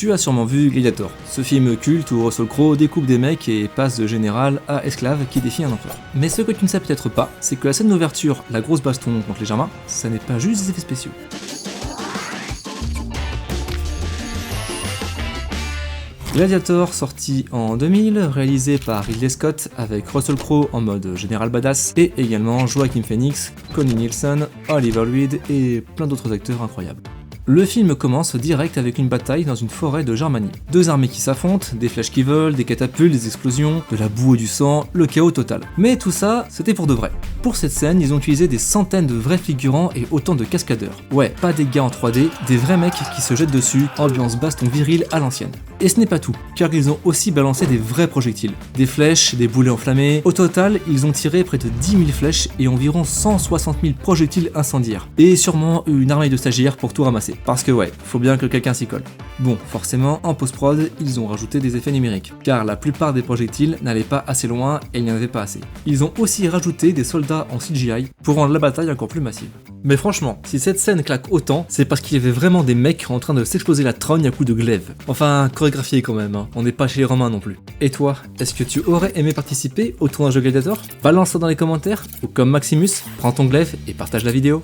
Tu as sûrement vu Gladiator, ce film culte où Russell Crowe découpe des mecs et passe de général à esclave qui défie un empereur. Mais ce que tu ne sais peut-être pas, c'est que la scène d'ouverture, la grosse baston contre les Germains, ça n'est pas juste des effets spéciaux. Gladiator, sorti en 2000, réalisé par Ridley Scott avec Russell Crowe en mode général badass et également Joaquin Phoenix, Connie Nielsen, Oliver Reed et plein d'autres acteurs incroyables. Le film commence direct avec une bataille dans une forêt de Germanie. Deux armées qui s'affrontent, des flèches qui volent, des catapultes, des explosions, de la boue et du sang, le chaos total. Mais tout ça, c'était pour de vrai. Pour cette scène, ils ont utilisé des centaines de vrais figurants et autant de cascadeurs. Ouais, pas des gars en 3D, des vrais mecs qui se jettent dessus, ambiance baston viril à l'ancienne. Et ce n'est pas tout, car ils ont aussi balancé des vrais projectiles. Des flèches, des boulets enflammés. Au total, ils ont tiré près de 10 000 flèches et environ 160 000 projectiles incendiaires. Et sûrement une armée de stagiaires pour tout ramasser. Parce que ouais, faut bien que quelqu'un s'y colle. Bon, forcément, en post-prod, ils ont rajouté des effets numériques, car la plupart des projectiles n'allaient pas assez loin et il n'y en avait pas assez. Ils ont aussi rajouté des soldats en CGI pour rendre la bataille encore plus massive. Mais franchement, si cette scène claque autant, c'est parce qu'il y avait vraiment des mecs en train de s'exploser la trogne à coups de glaive. Enfin, chorégraphié quand même, hein. On n'est pas chez les Romains non plus. Et toi, est-ce que tu aurais aimé participer au tournage de Gladiator? Balance ça dans les commentaires, ou comme Maximus, prends ton glaive et partage la vidéo.